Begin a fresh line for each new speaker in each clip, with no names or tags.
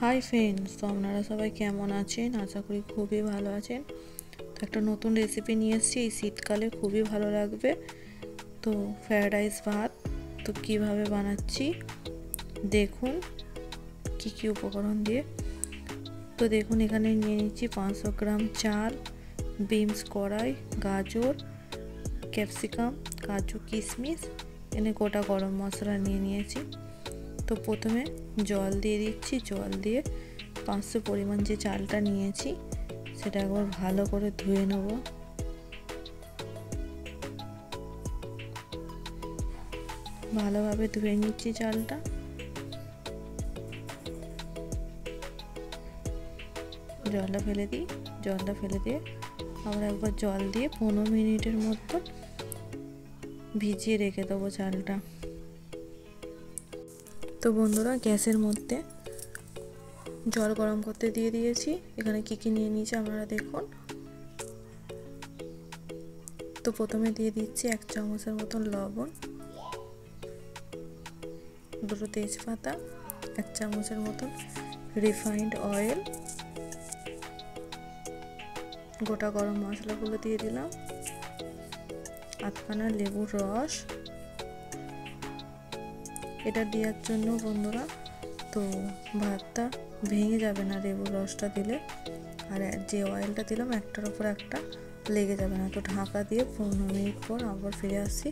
Hi friends, তো আপনারা সবাই কেমন আছেন? আশা করি খুবই ভালো আছেন। তো একটা নতুন রেসিপি নিয়ে এসেছি, এই শীতকালে খুবই ভালো লাগবে। তো ফ্রায়েড রাইস ভাত তো কীভাবে বানাচ্ছি দেখুন, কি কি উপকরণ দিয়ে। তো দেখুন, এখানে নিয়ে নিচ্ছি 500 গ্রাম চাল, বিনস কড়াই, গাজর, ক্যাপসিকাম, কাজু, কিশমিশ, এনে গোটা গরম মশলা নিয়ে নিয়েছি। তো প্রথমে জল দিয়ে দিচ্ছি। জল দিয়ে 500 পরিমাণ যে চালটা নিয়েছি সেটা একবার ভালো করে ধুয়ে নেব। ভালোভাবে ধুয়ে নিচ্ছি চালটা। জলটা ফেলে দিই। জলটা ফেলে দিয়ে আবার একবার জল দিয়ে 15 মিনিটের মতো ভিজিয়ে রেখে দেবো চালটা। তো বন্ধুরা, গ্যাসের মধ্যে জল গরম করতে দিয়ে দিয়েছি। এখানে কি কি নিয়ে নিয়েছি আপনারা দেখুন। তো প্রথমে দিয়ে দিচ্ছি 1 চামচের মতন লবণ, 2 তেজপাতা, 1 চামচের মতন রিফাইন্ড অয়েল, গোটা গরম মশলাগুলো দিয়ে দিলাম, আধখানা লেবুর রস। এটা দেওয়ার জন্য বন্ধুরা, তো ভাতটা ভেঙে যাবে না লেবুর রসটা দিলে, আর যে অয়েলটা দিলাম একটার উপর একটা লেগে যাবে না। তো ঢাকা দিয়ে 15 মিনিট পর আবার ফিরে আসছি।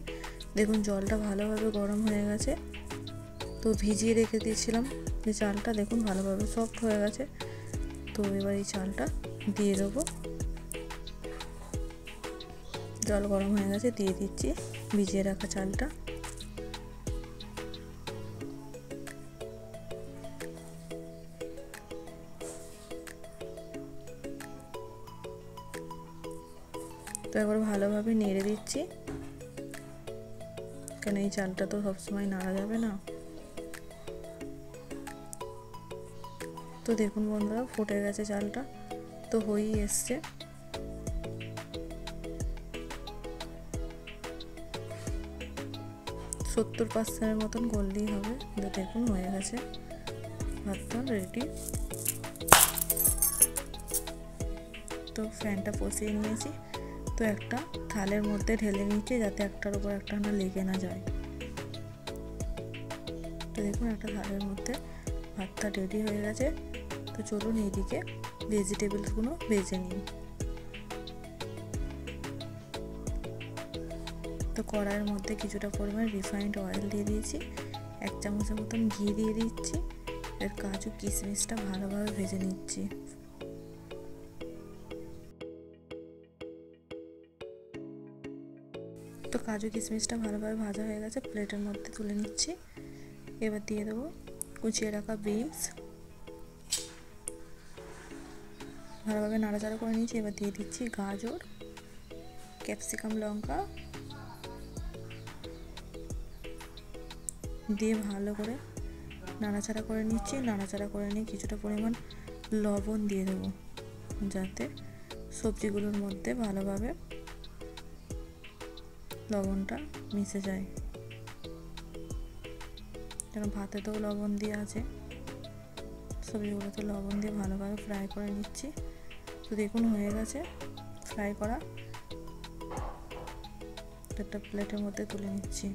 দেখুন, জলটা ভালোভাবে গরম হয়ে গেছে। তো ভিজিয়ে রেখে দিয়েছিলাম যে চালটা, দেখুন ভালোভাবে সফট হয়ে গেছে। তো এবার এই চালটা দিয়ে দেবো। জল গরম হয়ে গেছে, দিয়ে দিচ্ছি ভিজিয়ে রাখা চালটা। তো একবার ভালোভাবে নেড়ে দিচ্ছি, কারণ এই চালটা তো সবসময় নাড়া যাবে না। তো দেখুন বন্ধুরা, ফুটে গেছে চালটা, তো হয়েই এসছে। সত্তর 70% মতন গললেই হবে। দেখুন হয়ে গেছে, ভাতটা রেডি। তো ফ্যানটা বসিয়ে নিয়েছি। তো একটা থালের মধ্যে ঢেলে নিচ্ছি, যাতে একটার উপর একটা না লেগে না যায়। তো দেখুন, একটা থালের মধ্যে ভাতটা রেডি হয়ে গেছে। তো চলুন এইদিকে ভেজিটেবলসগুলো ভেজে নিই। তো কড়াইয়ের মধ্যে কিছুটা পরিমাণ রিফাইন্ড অয়েল দিয়ে দিয়েছি, 1 চামচের মতন ঘি দিয়ে দিচ্ছি। এর কাজু কিশমিশটা ভালোভাবে ভেজে নিচ্ছি। তো কাজু কিশমিশটা ভালোভাবে ভাজা হয়ে গেছে, প্লেটের মধ্যে তুলে নিচ্ছি। এবার দিয়ে দেবো কুচিয়ে রাখা বিনস, ভালোভাবে নাড়াচাড়া করে নিচ্ছি। এবার দিয়ে দিচ্ছি গাজর, ক্যাপসিকাম, লঙ্কা দিয়ে ভালো করে নাড়াচাড়া করে নিচ্ছি। নাড়াচাড়া করে নিয়ে কিছুটা পরিমাণ লবণ দিয়ে দেবো, যাতে সবজিগুলোর মধ্যে ভালোভাবে লবণটা মিশে যায়। কারণ ভাতে তো লবণ দিয়ে আছে, সবজিগুলোতে লবণ দিয়ে ভালোভাবে ফ্রাই করে নিচ্ছি। তো দেখুন হয়ে গেছে ফ্রাই করা। একটা প্লেটের মধ্যে তুলে নিচ্ছি।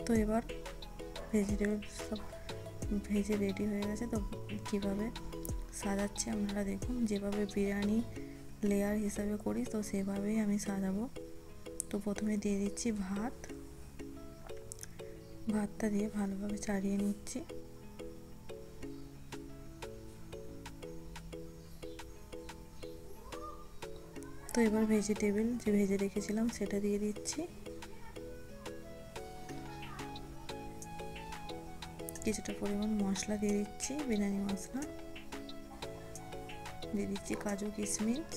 তো এবার ভেজিটেবল সব ভেজে রেডি হয়ে গেছে। তো কীভাবে সাজাচ্ছি আপনারা দেখুন। যেভাবে বিরিয়ানি লেয়ার হিসাবে করি, তো সেভাবেই আমি সাজাবো। তো প্রথমে দিয়ে দিচ্ছি ভাত। ভাতটা দিয়ে ভালোভাবে চাড়িয়ে নিচ্ছি। তো এবার ভেজিটেবল যে ভেজে রেখেছিলাম সেটা দিয়ে দিচ্ছি। কিছুটা পরিমাণ মশলা দিয়ে দিচ্ছি, বিরিয়ানি মশলা দিয়ে দিচ্ছি, কাজু কিশমিশ,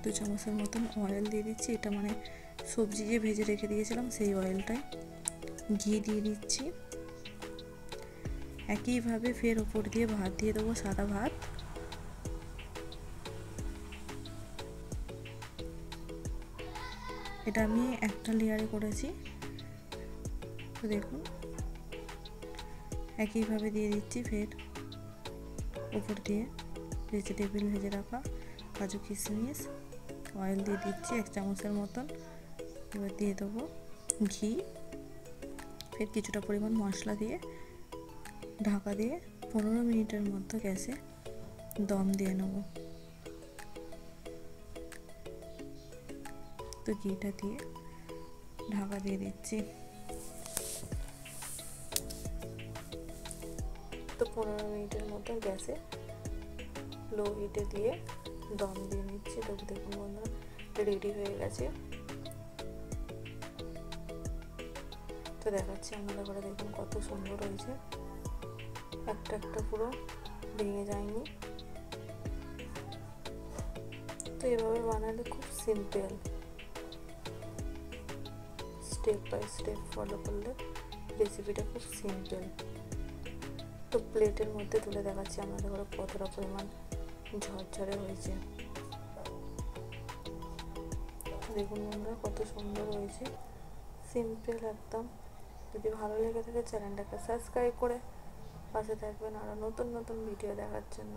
2 চামচের মতন অয়েল দিয়ে দিচ্ছি। এটা মানে সবজি যে ভেজে রেখে দিয়েছিলাম সেই অয়েলটাই। ঘি দিয়ে দিচ্ছি। একইভাবে ফের ওপর দিয়ে ভাত দিয়ে দেবো, সাদা ভাত। এটা আমি একটা লেয়ারে করেছি। তো দেখুন একইভাবে দিয়ে দিচ্ছি ফের উপর দিয়ে ভেজিটেবিল ভেজে রাখা কাজু কিশমিশ, অয়েল দিয়ে দিচ্ছি 1 চামচের মতন। এবার দিয়ে দেবো ঘি, ফের কিছুটা পরিমাণ মশলা দিয়ে ঢাকা দিয়ে 15 মিনিটের মধ্যে গ্যাসে দম দিয়ে নেব। তো ঘিটা দিয়ে ঢাকা দিয়ে দিচ্ছি। তো 15 মিনিটের মতো গ্যাসে লো হিটে দিয়ে দম দিয়ে নিচ্ছি। তো দেখুন বন্ধুরা রেডি হয়ে গেছে। তো দেখাচ্ছি আপনাদের ঘরে, দেখুন কত সুন্দর হয়েছে, একটা একটা পুরো ভেঙে যায়নি। তো এভাবে বানালে খুব simple, step by step follow করলে রেসিপিটা খুব সিম্পল। তো প্লেটের মধ্যে তুলে দেখাচ্ছি আমাদের ঘরে কতটা পরিমাণ ঝরঝরে হয়েছে। দেখুন বন্ধুরা কত সুন্দর হয়েছে, সিম্পল একদম। যদি ভালো লেগে থাকে চ্যানেলটাকে সাবস্ক্রাইব করে পাশে থাকবেন আরও নতুন নতুন ভিডিও দেখার জন্য।